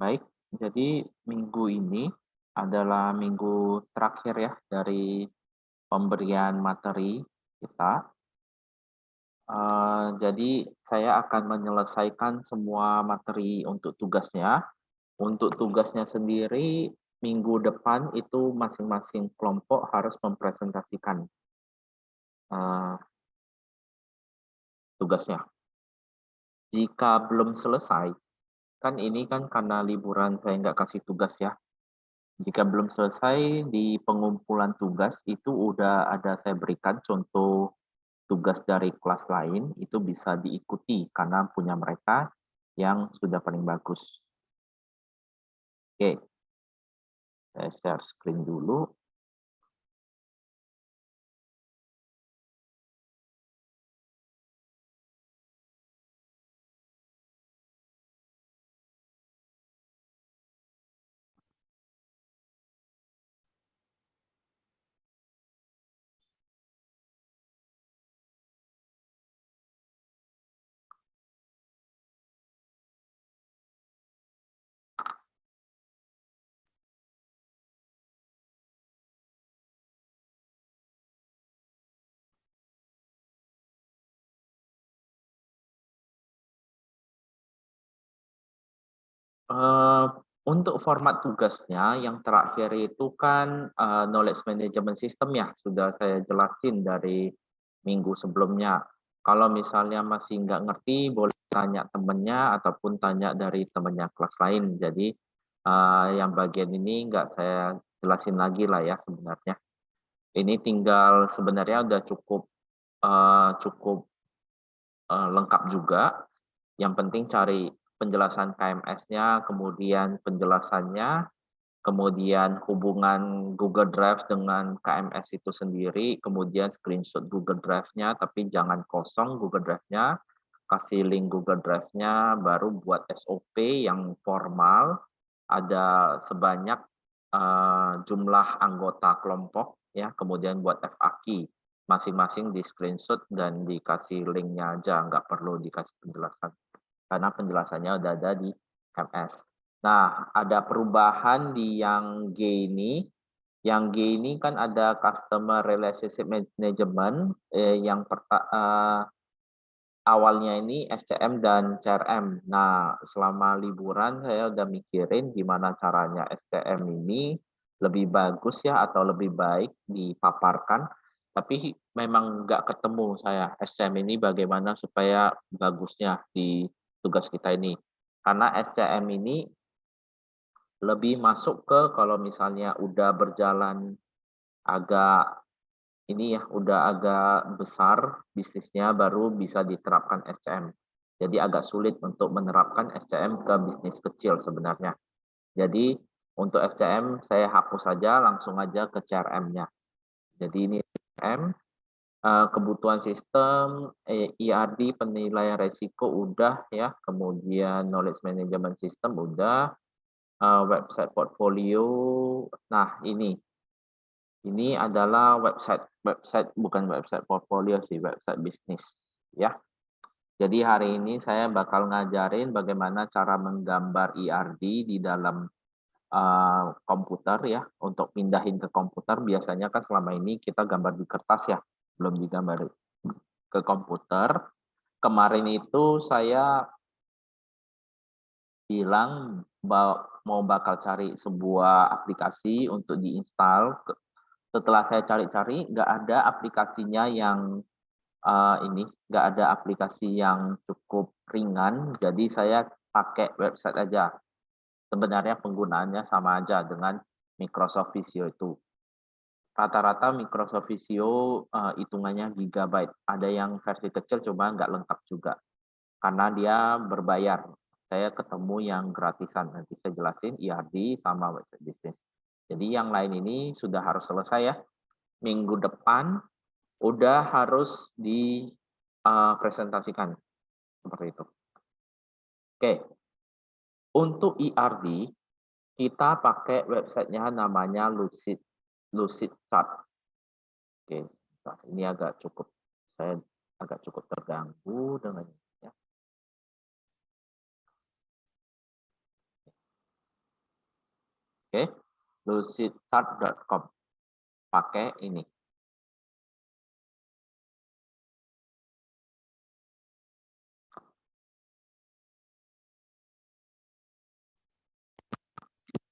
Baik, jadi minggu ini adalah minggu terakhir ya dari pemberian materi kita. Jadi saya akan menyelesaikan semua materi untuk tugasnya. Untuk tugasnya sendiri, minggu depan itu masing-masing kelompok harus mempresentasikan eh, tugasnya. Jika belum selesai, kan ini kan karena liburan saya nggak kasih tugas ya. Jika belum selesai di pengumpulan tugas itu udah ada saya berikan contoh tugas dari kelas lain, itu bisa diikuti karena punya mereka yang sudah paling bagus. Oke, saya share screen dulu. Eee, untuk format tugasnya yang terakhir itu kan, knowledge management system ya, sudah saya jelasin dari minggu sebelumnya. Kalau misalnya masih nggak ngerti, boleh tanya temennya ataupun tanya dari temennya kelas lain. Jadi, yang bagian ini nggak saya jelasin lagi lah ya sebenarnya. Ini tinggal sebenarnya udah cukup, cukup, lengkap juga. Yang penting cari penjelasan KMS-nya, kemudian penjelasannya, kemudian hubungan Google Drive dengan KMS itu sendiri, kemudian screenshot Google Drive-nya, tapi jangan kosong Google Drive-nya, kasih link Google Drive-nya, baru buat SOP yang formal, ada sebanyak jumlah anggota kelompok, ya, kemudian buat FAQ, masing-masing di screenshot dan dikasih linknya aja, nggak perlu dikasih penjelasan karena penjelasannya udah ada di MS. Nah, ada perubahan di yang G ini. Yang G ini kan ada Customer Relationship Management, awalnya ini SCM dan CRM. Nah, selama liburan saya udah mikirin gimana caranya SCM ini lebih bagus ya atau lebih baik dipaparkan, tapi memang nggak ketemu saya SCM ini bagaimana supaya bagusnya di tugas kita ini. Karena SCM ini lebih masuk ke kalau misalnya udah berjalan agak ini ya, udah agak besar bisnisnya baru bisa diterapkan SCM. Jadi agak sulit untuk menerapkan SCM ke bisnis kecil sebenarnya. Jadi untuk SCM saya hapus saja, langsung aja ke CRM-nya. Jadi ini SCM, kebutuhan sistem, ERD, penilaian resiko udah ya, kemudian knowledge management system udah, website portfolio. Nah ini adalah website website bukan website portfolio sih, website bisnis, ya. Jadi hari ini saya bakal ngajarin bagaimana cara menggambar ERD di dalam, komputer ya, untuk pindahin ke komputer biasanya kan selama ini kita gambar di kertas ya, belum digambar ke komputer. Kemarin itu saya bilang mau bakal cari sebuah aplikasi untuk diinstal, setelah saya cari-cari nggak ada aplikasinya yang nggak ada aplikasi yang cukup ringan, jadi saya pakai website aja. Sebenarnya penggunaannya sama aja dengan Microsoft Visio itu. Rata-rata Microsoft Visio, hitungannya gigabyte. Ada yang versi kecil cuma nggak lengkap juga, karena dia berbayar. Saya ketemu yang gratisan, nanti saya jelasin ERD sama website bisnis. Jadi yang lain ini sudah harus selesai ya. Minggu depan udah harus presentasikan, seperti itu. Oke, untuk ERD, kita pakai websitenya namanya Lucid Lucid Chart. Oke, nah ini saya agak cukup terganggu dengan ya. Oke, lucidchart.com. Pakai ini.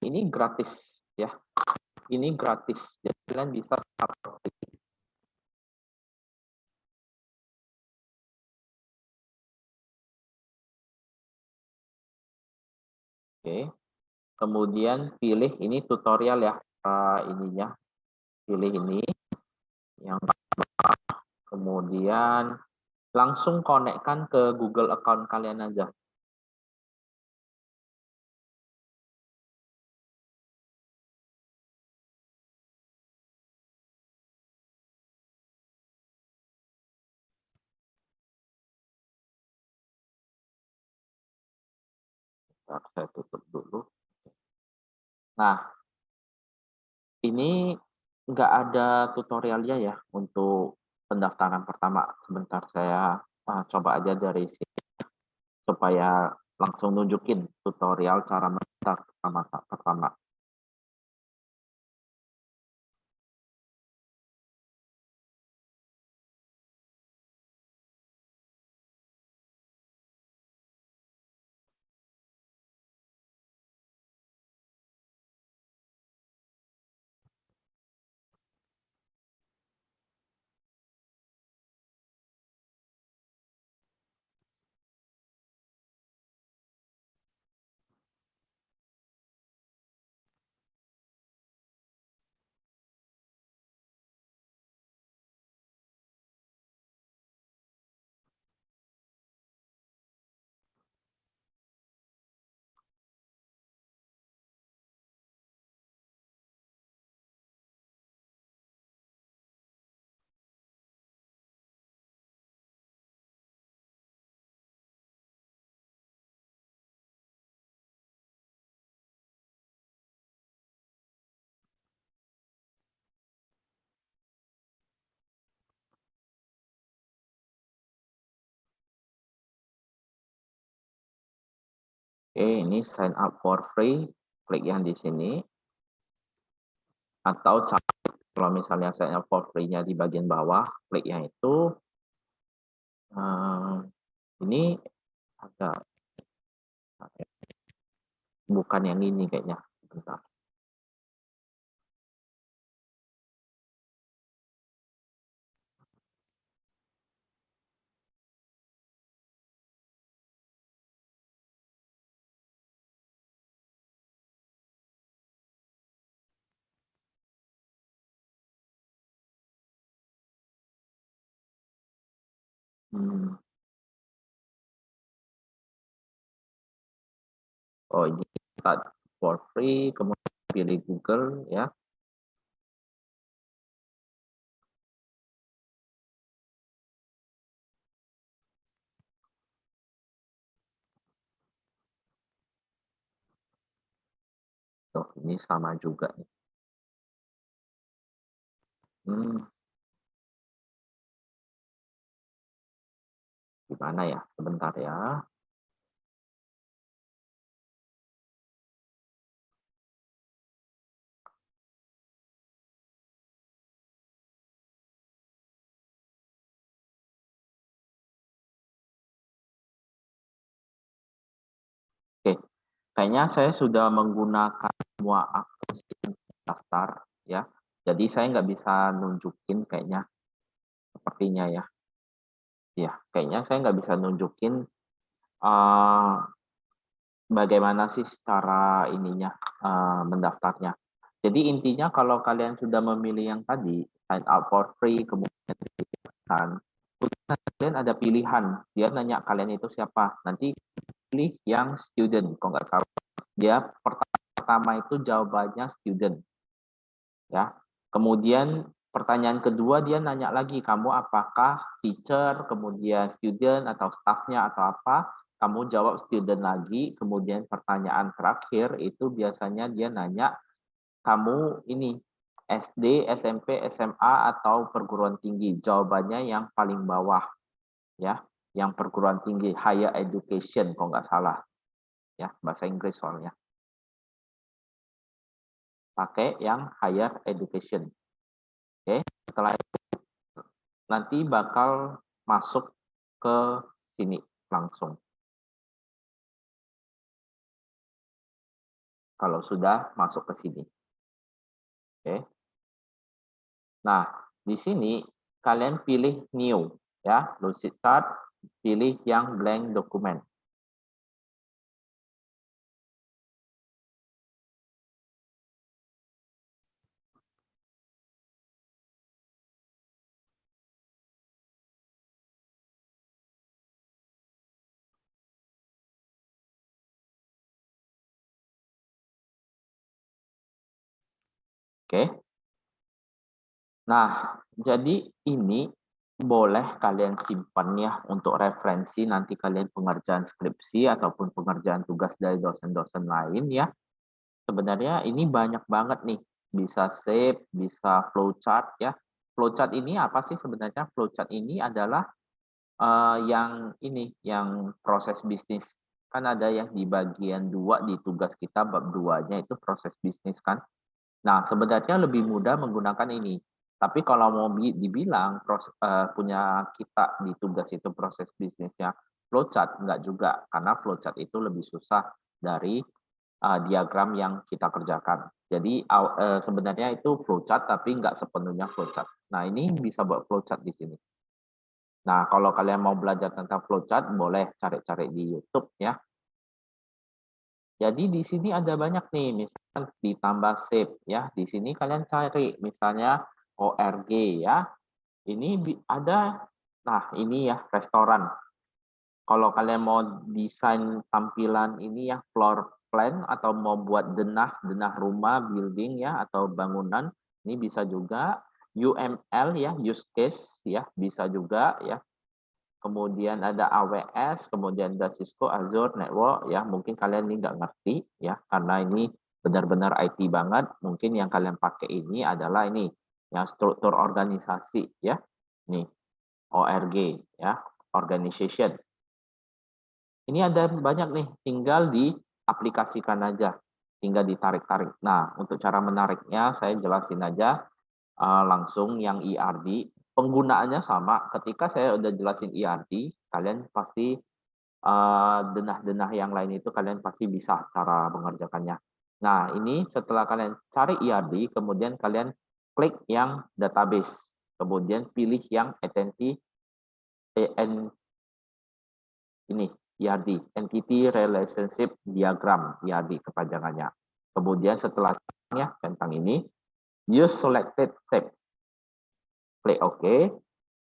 Ini gratis ya. Ini gratis. Jadi kalian bisa start. Oke. Kemudian pilih ini tutorial ya. Ininya. Pilih ini yang kemudian langsung konekkan ke Google account kalian aja. Bentar, saya tutup dulu. Nah, ini nggak ada tutorialnya ya untuk pendaftaran pertama. Sebentar saya coba aja dari sini supaya langsung nunjukin tutorial cara mendaftar pertama. Oke, ini sign up for free, klik yang di sini. Atau kalau misalnya sign up for free-nya di bagian bawah, klik yang itu. Ini agak bukan yang ini kayaknya. Bentar. Hmm. Oh, ini start for free, kemudian pilih Google ya. Oh, ini sama juga nih. Hmm, gimana ya? Sebentar ya. Oke, kayaknya saya sudah menggunakan semua akun daftar ya. Jadi saya nggak bisa nunjukin kayaknya, sepertinya ya. Ya, kayaknya saya nggak bisa nunjukin uh, bagaimana sih cara ininya mendaftarnya. Jadi intinya kalau kalian sudah memilih yang tadi sign up for free, kemudian kalian ada pilihan, dia nanya kalian itu siapa, nanti pilih yang student, kalau nggak salah dia pertama itu jawabannya student ya. Kemudian pertanyaan kedua dia nanya lagi, kamu apakah teacher, kemudian student atau staffnya atau apa, kamu jawab student lagi. Kemudian pertanyaan terakhir itu biasanya dia nanya, kamu ini SD, SMP, SMA atau perguruan tinggi. Jawabannya yang paling bawah ya, yang perguruan tinggi, higher education kalau nggak salah ya, bahasa Inggris soalnya. pakai yang higher education. Oke, setelah itu nanti bakal masuk ke sini langsung. Kalau sudah masuk ke sini. Oke. Nah, di sini kalian pilih new ya, Lucidchart, pilih yang blank document. Oke. Nah, jadi ini boleh kalian simpan ya untuk referensi nanti kalian pengerjaan skripsi ataupun pengerjaan tugas dari dosen-dosen lain ya. Sebenarnya ini banyak banget nih, bisa save, bisa flowchart ya. Flowchart ini apa sih sebenarnya? Flowchart ini adalah yang ini, yang proses bisnis. Kan ada yang di bagian 2 di tugas kita bab 2-nya itu proses bisnis kan. Nah, sebenarnya lebih mudah menggunakan ini. Tapi kalau mau dibilang punya kita di tugas itu proses bisnisnya flowchart, enggak juga. Karena flowchart itu lebih susah dari diagram yang kita kerjakan. Jadi sebenarnya itu flowchart tapi nggak sepenuhnya flowchart. Nah, ini bisa buat flowchart di sini. Nah, kalau kalian mau belajar tentang flowchart, boleh cari-cari di YouTube ya. Jadi di sini ada banyak nih, misalkan ditambah save ya. Di sini kalian cari misalnya ORG ya. Ini ada, nah ini ya restoran. Kalau kalian mau desain tampilan ini ya floor plan atau mau buat denah rumah, building ya atau bangunan, ini bisa juga. UML ya, use case ya, bisa juga ya. Kemudian ada AWS, kemudian ada Cisco, Azure, Network, ya mungkin kalian ini nggak ngerti, ya karena ini benar-benar IT banget. Mungkin yang kalian pakai ini adalah ini, yang struktur organisasi, ya, nih ORG, ya, organization. Ini ada banyak nih, tinggal diaplikasikan aja, tinggal ditarik-tarik. Nah, untuk cara menariknya saya jelasin aja langsung yang ERD. Penggunaannya sama, ketika saya udah jelasin ERD, kalian pasti denah-denah yang lain itu kalian pasti bisa cara mengerjakannya. Nah, ini setelah kalian cari ERD, kemudian kalian klik yang database, kemudian pilih yang ini ERD, Entity Relationship Diagram, ERD kepanjangannya. Kemudian setelah centang ini, use selected shape. Klik OK.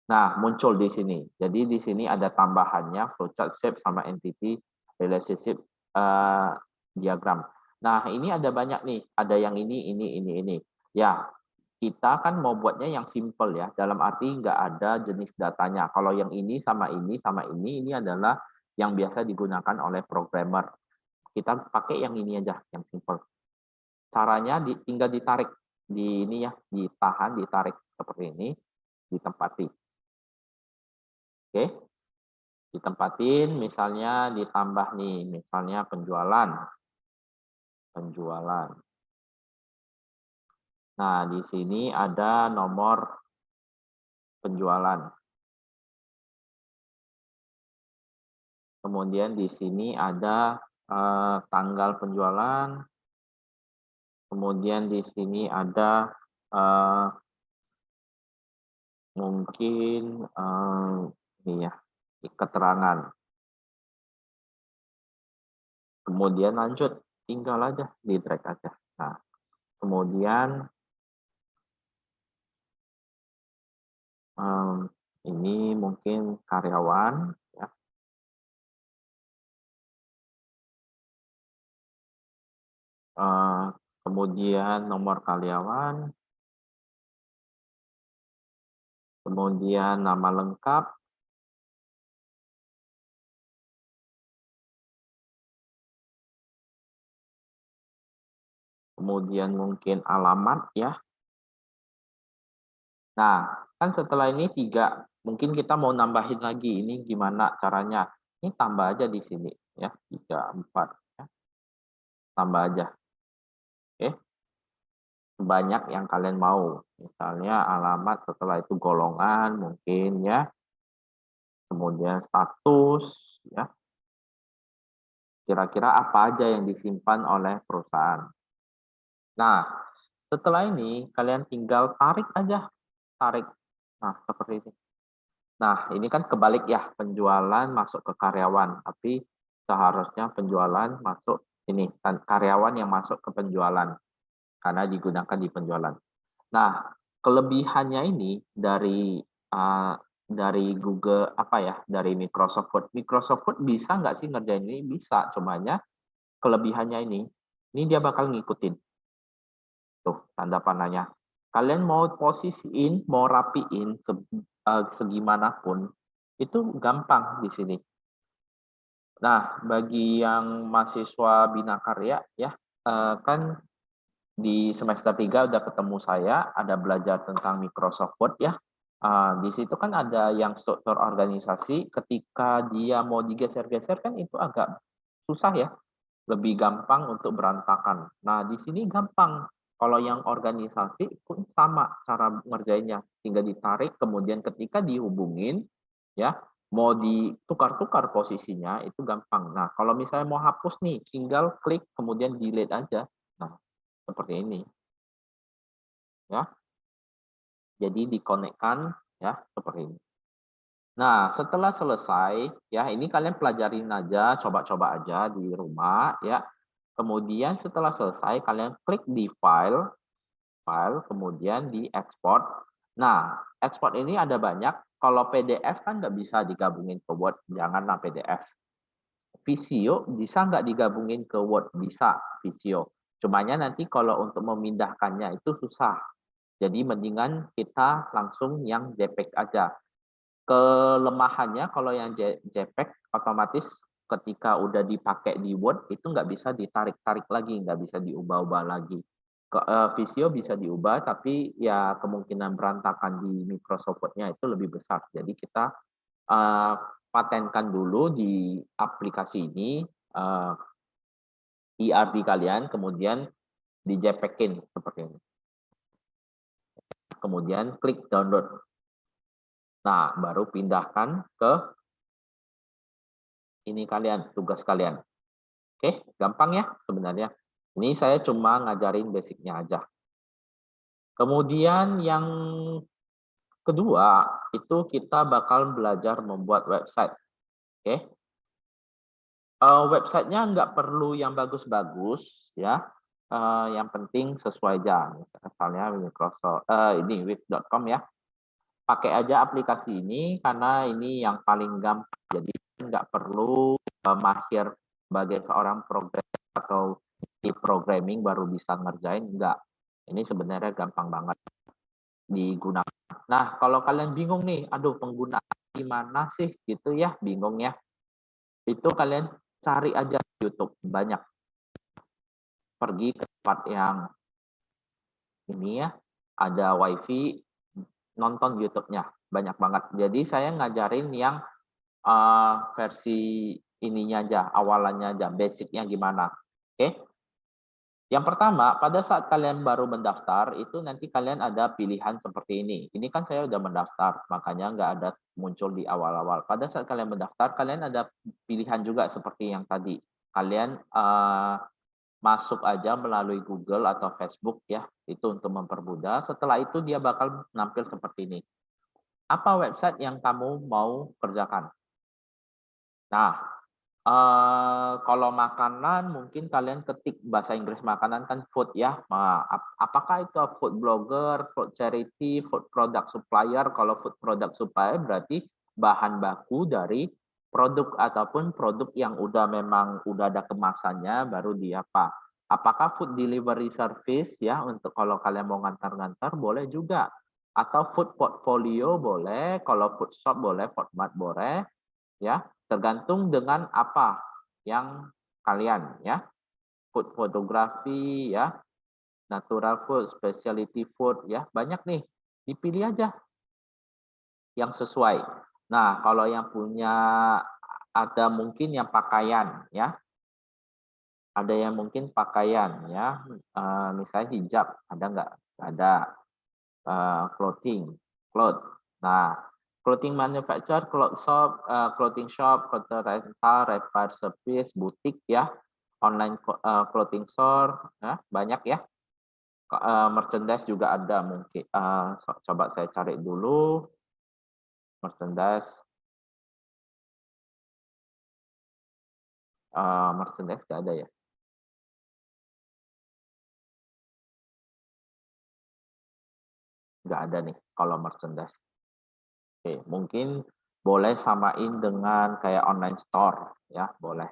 Nah, muncul di sini. Jadi di sini ada tambahannya flowchart shape sama entity relationship diagram. Nah, ini ada banyak nih. Ada yang ini. Ya, kita kan mau buatnya yang simple ya. Dalam arti nggak ada jenis datanya. Kalau yang ini sama ini adalah yang biasa digunakan oleh programmer. Kita pakai yang ini aja, yang simple. Caranya tinggal ditarik di ini ya, ditahan, ditarik seperti ini, ditempati. Oke, ditempatin, misalnya ditambah nih, misalnya penjualan. Nah, di sini ada nomor penjualan. Kemudian di sini ada tanggal penjualan. Kemudian di sini ada mungkin ini ya, keterangan. Kemudian lanjut, tinggal aja di drag aja. Nah, kemudian ini mungkin karyawan ya. Kemudian nomor karyawan, kemudian nama lengkap, kemudian mungkin alamat ya. Nah, kan setelah ini 3, mungkin kita mau nambahin lagi, ini gimana caranya? Ini tambah aja di sini ya, 3, 4 ya. Tambah aja. Oke. sebanyak yang kalian mau. Misalnya alamat, setelah itu golongan mungkin ya, kemudian status ya. Kira-kira apa aja yang disimpan oleh perusahaan. Nah, setelah ini kalian tinggal tarik aja, tarik. Nah, seperti ini. Nah, ini kan kebalik ya, penjualan masuk ke karyawan, tapi seharusnya penjualan masuk ini, kan karyawan yang masuk ke penjualan karena digunakan di penjualan. Nah, kelebihannya ini dari Google apa ya, dari Microsoft Word. Microsoft Word bisa nggak sih ngerjain ini? Bisa, cumanya kelebihannya ini dia bakal ngikutin. Tuh, tanda panahnya. Kalian mau posisiin, mau rapiin segimanapun, itu gampang di sini. Nah, bagi yang mahasiswa Bina Karya ya, kan di semester 3 udah ketemu saya, ada belajar tentang Microsoft Word ya. Di situ kan ada yang struktur organisasi, ketika dia mau digeser-geser kan itu agak susah ya, lebih gampang untuk berantakan. Nah, di sini gampang. Kalau yang organisasi pun sama cara ngerjainnya, tinggal ditarik, kemudian ketika dihubungin, ya, mau ditukar-tukar posisinya itu gampang. Nah, kalau misalnya mau hapus nih, tinggal klik kemudian delete aja. Nah, seperti ini, ya. Jadi dikonekkan, ya, seperti ini. Nah, setelah selesai, ya ini kalian pelajarin aja, coba-coba aja di rumah, ya. Kemudian setelah selesai, kalian klik di file, kemudian di export. Nah, export ini ada banyak. Kalau PDF kan nggak bisa digabungin ke Word, janganlah PDF. Visio bisa nggak digabungin ke Word? Bisa, Visio. Cumanya nanti kalau untuk memindahkannya itu susah. Jadi mendingan kita langsung yang JPEG aja. Kelemahannya kalau yang JPEG otomatis ketika udah dipakai di Word itu nggak bisa ditarik-tarik lagi, nggak bisa diubah-ubah lagi. Visio bisa diubah, tapi ya kemungkinan berantakan di Microsoft Word-nya itu lebih besar. Jadi kita patenkan dulu di aplikasi ini ERD kalian, kemudian di JPEG-in seperti ini. Kemudian klik download. Nah, baru pindahkan ke ini kalian, tugas kalian. Oke, gampang ya sebenarnya. Ini saya cuma ngajarin basicnya aja. Kemudian yang kedua, itu kita bakal belajar membuat website. Oke. Websitenya nggak perlu yang bagus-bagus ya. Yang penting sesuai aja. Misalnya Microsoft, ini wix.com ya. Pakai aja aplikasi ini karena ini yang paling gampang. Jadi nggak perlu mahir sebagai seorang programmer atau di programming baru bisa ngerjain, enggak. Ini sebenarnya gampang banget digunakan. Nah, kalau kalian bingung nih, aduh penggunaan gimana sih gitu ya, bingung ya. Itu kalian cari aja di YouTube, banyak. Pergi ke tempat yang ini ya, ada WiFi, nonton YouTube-nya, banyak banget. Jadi saya ngajarin yang versi ininya aja, awalannya aja, basicnya gimana. Oke. Yang pertama, pada saat kalian baru mendaftar, itu nanti kalian ada pilihan seperti ini. Ini kan saya udah mendaftar, makanya nggak ada muncul di awal-awal. Pada saat kalian mendaftar, kalian ada pilihan juga seperti yang tadi. Kalian masuk aja melalui Google atau Facebook ya, itu untuk mempermudah. Setelah itu dia bakal nampil seperti ini. Apa website yang kamu mau kerjakan? Nah, kalau makanan mungkin kalian ketik bahasa Inggris makanan kan food ya. Nah, apakah itu food blogger, food charity, food product supplier? Kalau food product supplier berarti bahan baku dari produk ataupun produk yang memang udah ada kemasannya baru di apa. Apakah food delivery service ya untuk kalau kalian mau ngantar-ngantar boleh juga. Atau food portfolio boleh, kalau food shop boleh, food mart boleh ya. Tergantung dengan apa yang kalian ya. Food fotografi ya, natural food, specialty food ya, banyak nih. Dipilih aja yang sesuai. Nah, kalau yang punya ada mungkin yang pakaian ya. Ada yang mungkin pakaian ya, misalnya hijab, ada nggak? Ada. Clothing, cloth. Nah, clothing manufacturer, clothing shop, hotel rental, repair service, butik ya, online clothing store, ya, banyak ya. Merchandise juga ada mungkin. Coba saya cari dulu merchandise. Merchandise nggak ada ya? Nggak ada nih kalau merchandise. Oke, mungkin boleh samain dengan kayak online store ya, boleh.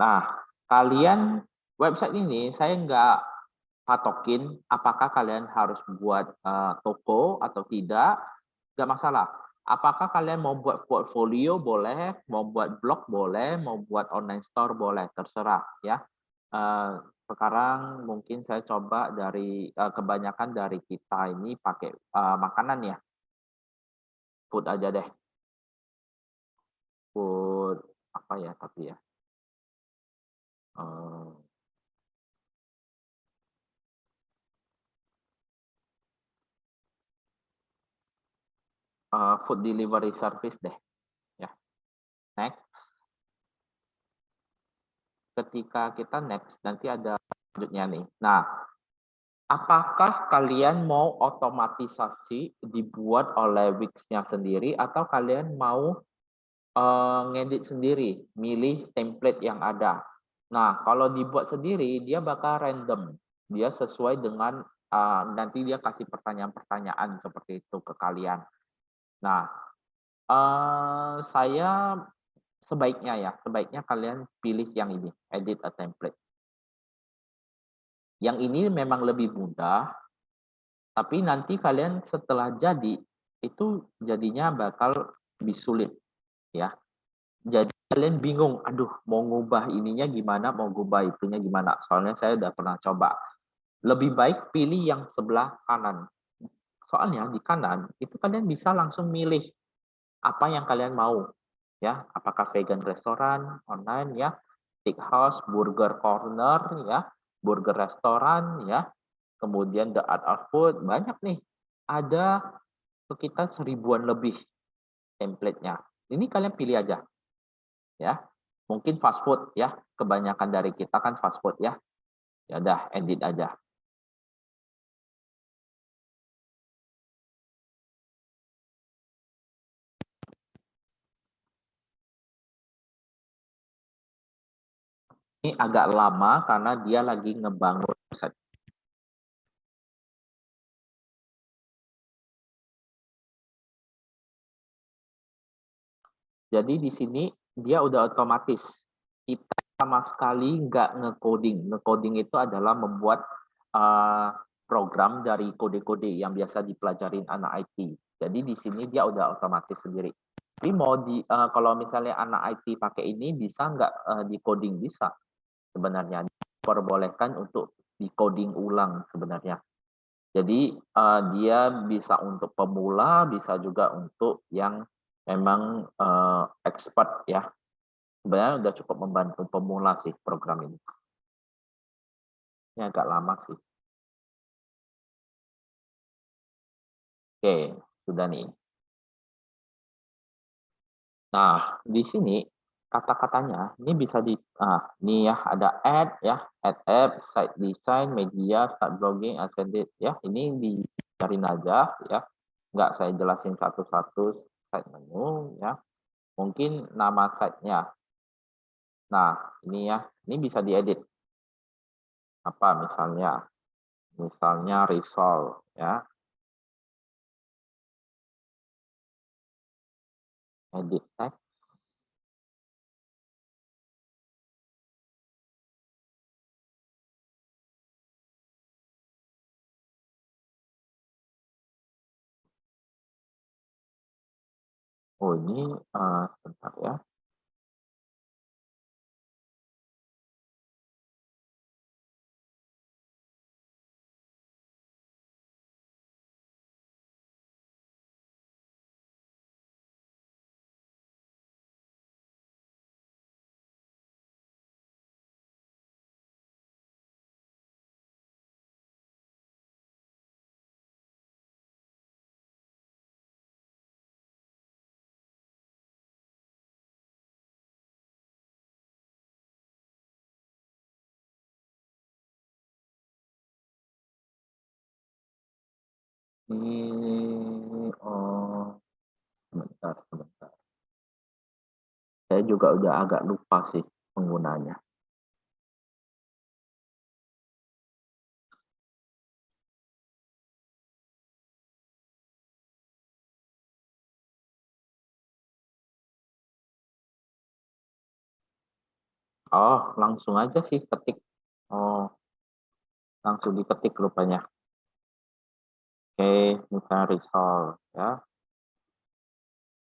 Nah, kalian website ini saya nggak patokin apakah kalian harus buat toko atau tidak, nggak masalah. Apakah kalian mau buat portfolio boleh, mau buat blog boleh, mau buat online store boleh, terserah ya. Sekarang mungkin saya coba dari kebanyakan dari kita ini pakai makanan ya, food aja deh. Food apa ya tapi ya? eh, Food delivery service deh ya. Next, ketika kita next nanti ada selanjutnya nih. Nah, apakah kalian mau otomatisasi dibuat oleh Wix-nya sendiri atau kalian mau ngedit sendiri, milih template yang ada. Nah, kalau dibuat sendiri dia bakal random. Dia sesuai dengan nanti dia kasih pertanyaan-pertanyaan seperti itu ke kalian. Nah, saya sebaiknya kalian pilih yang ini, edit a template. Yang ini memang lebih mudah, tapi nanti kalian setelah jadi, itu jadinya bakal lebih sulit ya. Jadi kalian bingung, aduh mau ngubah ininya gimana, mau ngubah itunya gimana. Soalnya saya udah pernah coba. Lebih baik pilih yang sebelah kanan. Soalnya di kanan itu kalian bisa langsung milih apa yang kalian mau. Ya, apakah vegan restoran online ya, steakhouse, burger corner ya, burger restoran ya, kemudian the art of food, banyak nih. Ada sekitar 1000-an lebih template-nya. Ini kalian pilih aja ya. Mungkin fast food ya, kebanyakan dari kita kan fast food ya. Ya udah edit aja. Ini agak lama karena dia lagi ngebangun website. Jadi di sini dia udah otomatis. Kita sama sekali nggak nge-coding. Nge-coding itu adalah membuat program dari kode-kode yang biasa dipelajarin anak IT. Jadi di sini dia udah otomatis sendiri. Tapi mau kalau misalnya anak IT pakai ini bisa nggak di coding, bisa sebenarnya, diperbolehkan untuk di coding ulang sebenarnya. Jadi dia bisa untuk pemula, bisa juga untuk yang memang expert ya. Sebenarnya udah cukup membantu pemula sih program ini. Ini agak lama sih. Oke, sudah nih. Nah, di sini kata-katanya ini bisa ini ya ada add ya, add app, site design, media, start blogging, edit ya. Ini dicariin aja ya. Nggak saya jelasin satu-satu site menu ya. Mungkin nama site-nya. Nah, ini ya, ini bisa diedit. Apa misalnya? Misalnya resolve ya, edit text. Oh, ini sebentar ya. Ini, oh, sebentar sebentar. Saya juga udah agak lupa sih penggunanya. Oh, langsung aja sih ketik. Oh, langsung diketik rupanya. Oke, misalnya Risol ya.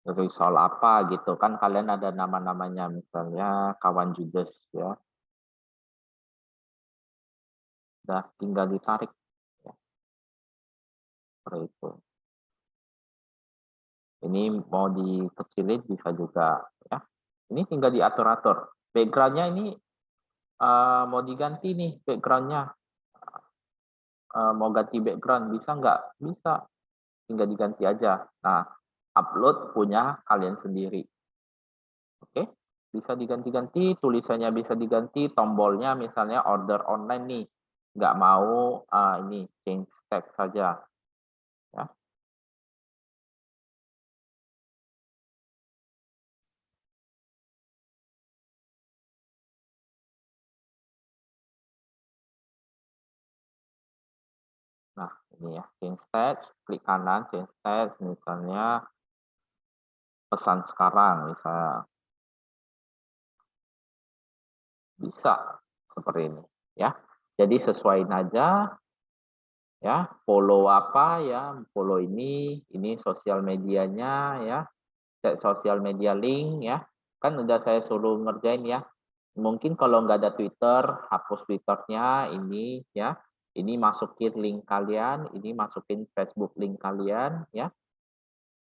Risol apa gitu kan kalian ada nama-namanya misalnya kawan Judes ya. Udah tinggal ditarik ya, seperti itu. Ini mau dikecilin bisa juga ya. Ini tinggal diatur-atur. Backgroundnya ini mau diganti nih backgroundnya. Mau ganti background bisa nggak? Bisa, tinggal diganti aja. Nah, upload punya kalian sendiri. Oke, bisa diganti-ganti, tulisannya bisa diganti, tombolnya misalnya order online nih, nggak mau ini change text saja. Ya. Nah, ini ya, change text, klik kanan, change text, misalnya pesan sekarang, misalnya bisa seperti ini. Ya, jadi sesuaiin aja ya, follow apa ya, follow ini sosial medianya ya, sosial media link ya, kan udah saya suruh ngerjain ya. Mungkin kalau nggak ada Twitter, hapus Twitternya ini ya, ini masukin link kalian, ini masukin Facebook link kalian ya.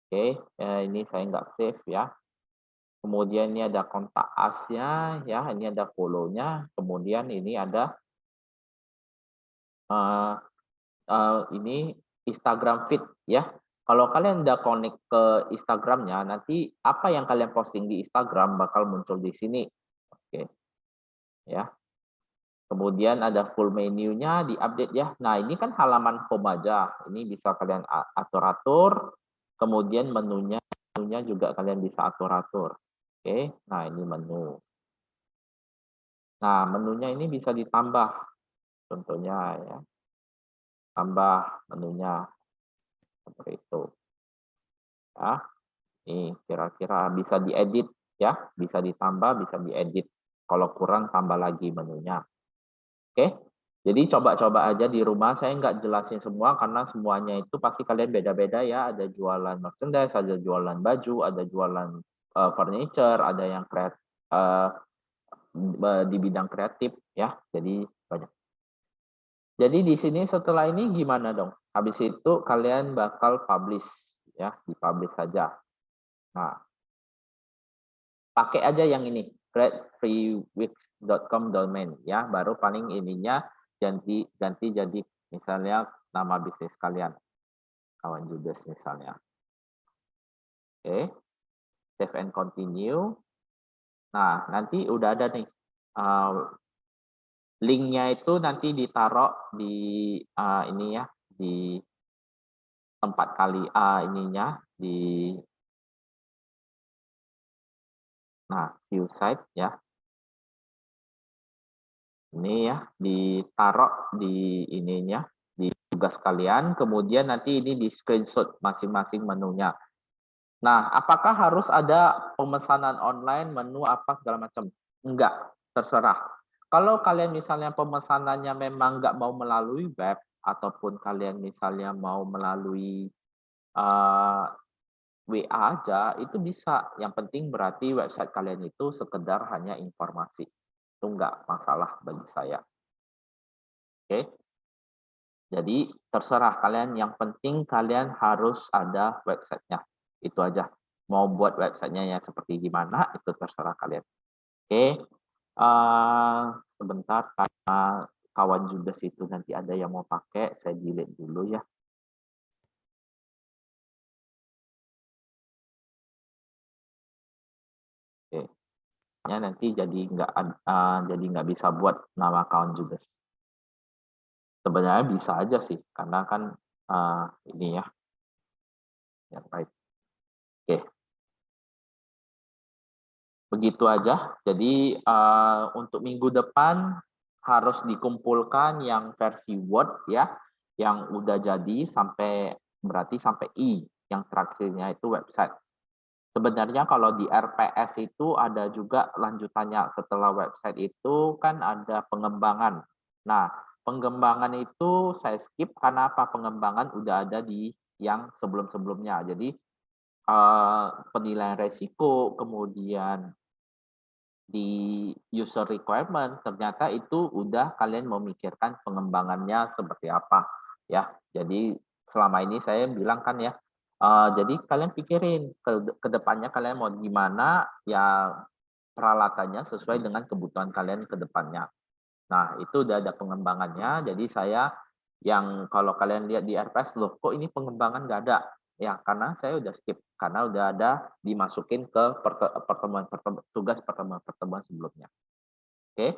Oke, ini saya nggak save ya. Kemudian ini ada kontak asnya ya, ini ada follow-nya, kemudian ini ada uh, ini Instagram feed ya. Kalau kalian udah connect ke Instagramnya, nanti apa yang kalian posting di Instagram bakal muncul di sini. Oke, ya. Kemudian ada full menunya di-update ya. Nah, ini kan halaman home aja. Ini bisa kalian atur-atur. Kemudian menunya juga kalian bisa atur-atur. Oke, nah ini menu. Nah, menunya ini bisa ditambah. Contohnya ya, tambah menunya seperti itu. Ya, ini kira-kira bisa diedit ya, bisa ditambah, bisa diedit. Kalau kurang tambah lagi menunya. Oke, jadi coba-coba aja di rumah. Saya nggak jelasin semua karena semuanya itu pasti kalian beda-beda ya. Ada jualan merchandise, ada jualan baju, ada jualan furniture, ada yang uh, di bidang kreatif ya. Jadi banyak. Jadi di sini setelah ini gimana dong? Habis itu kalian bakal publish ya, dipublish saja. Nah, pakai aja yang ini, createfreewix.com domain ya, baru paling ininya ganti ganti jadi misalnya nama bisnis kalian, kawan Judes misalnya. Oke, save and continue. Nah, nanti udah ada nih linknya itu nanti ditaruh di ini ya, di tempat kali ininya di view site ya. Ini ya, ditaruh di ininya, di tugas kalian, kemudian nanti ini di screenshot masing-masing menunya. Nah, apakah harus ada pemesanan online, menu apa segala macam? Enggak, terserah. Kalau kalian misalnya pemesanannya memang nggak mau melalui web, ataupun kalian misalnya mau melalui WA aja, itu bisa. Yang penting berarti website kalian itu sekedar hanya informasi. Itu nggak masalah bagi saya. Oke. Jadi terserah kalian, yang penting kalian harus ada websitenya. Itu aja. Mau buat websitenya ya seperti gimana, itu terserah kalian. Oke, sebentar karena kawan Judas itu nanti ada yang mau pakai, saya delete dulu ya. Oke, ya nanti jadi nggak bisa buat nama kawan Judas. Sebenarnya bisa aja sih, karena kan Ini ya, yang baik. Oke, begitu aja. Jadi untuk minggu depan harus dikumpulkan yang versi Word ya, yang udah jadi sampai berarti sampai I, yang terakhirnya itu website. Sebenarnya kalau di RPS itu ada juga lanjutannya, setelah website itu kan ada pengembangan. Nah, pengembangan itu saya skip karena apa? Pengembangan udah ada di yang sebelum-sebelumnya. Jadi penilaian resiko, kemudian di user requirement, ternyata itu udah kalian memikirkan pengembangannya seperti apa ya. Jadi selama ini saya bilang kan ya, jadi kalian pikirin ke depannya kalian mau gimana ya, peralatannya sesuai dengan kebutuhan kalian ke depannya. Nah, itu udah ada pengembangannya, jadi saya yang kalau kalian lihat di RPS, "Loh kok ini pengembangan nggak ada?" Ya, karena saya udah skip, karena udah ada dimasukin ke tugas pertemuan-pertemuan sebelumnya. Oke,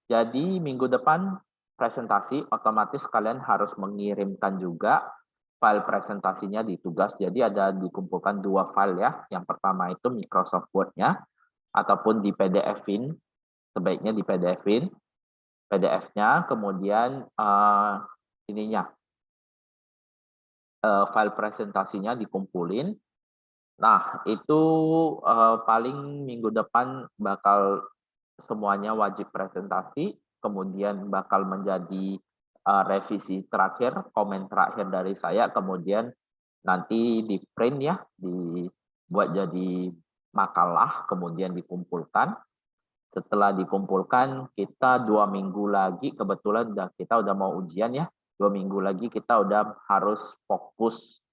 jadi minggu depan presentasi, otomatis kalian harus mengirimkan juga file presentasinya di tugas. Jadi ada dikumpulkan 2 file ya, yang pertama itu Microsoft Word-nya, ataupun di PDF-in, sebaiknya di PDF-in. PDF-nya, kemudian ininya file presentasinya dikumpulin. Nah, itu paling minggu depan bakal semuanya wajib presentasi, kemudian bakal menjadi revisi terakhir, komen terakhir dari saya, kemudian nanti di-print ya, dibuat jadi makalah, kemudian dikumpulkan. Setelah dikumpulkan, kita 2 minggu lagi, kebetulan kita udah mau ujian ya, 2 minggu lagi kita udah harus fokus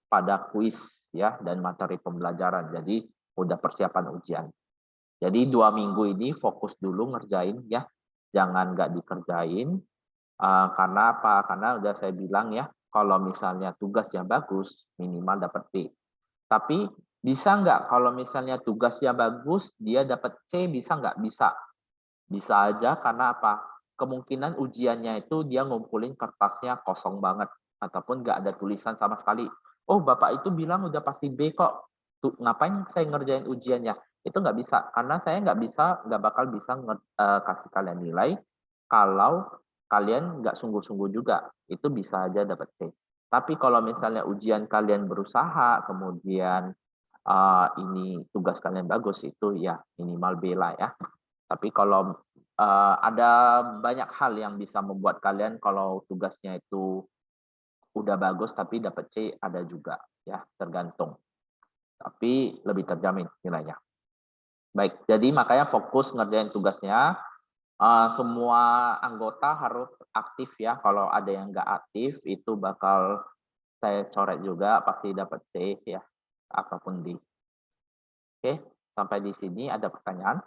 pada kuis ya dan materi pembelajaran. Jadi udah persiapan ujian. Jadi 2 minggu ini fokus dulu ngerjain ya, jangan nggak dikerjain. Karena apa? Karena udah saya bilang ya, kalau misalnya tugasnya bagus, minimal dapat B. Tapi bisa nggak kalau misalnya tugasnya bagus, dia dapat C, bisa nggak? Bisa. Bisa aja karena apa? Kemungkinan ujiannya itu dia ngumpulin kertasnya kosong banget ataupun nggak ada tulisan sama sekali. Oh, Bapak itu bilang udah pasti B kok. Tuh, ngapain saya ngerjain ujiannya? Itu nggak bisa karena saya nggak bakal bisa kasih kalian nilai kalau kalian nggak sungguh-sungguh juga. Itu bisa aja dapat C. Tapi kalau misalnya ujian kalian berusaha, kemudian ini tugas kalian bagus, itu ya minimal B lah ya. Tapi kalau ada banyak hal yang bisa membuat kalian kalau tugasnya itu udah bagus tapi dapat C, ada juga ya, tergantung. Tapi lebih terjamin nilainya. Baik, jadi makanya fokus ngerjain tugasnya. Semua anggota harus aktif ya. Kalau ada yang nggak aktif itu bakal saya coret juga, pasti dapat C ya, ataupun D. Oke, sampai di sini ada pertanyaan?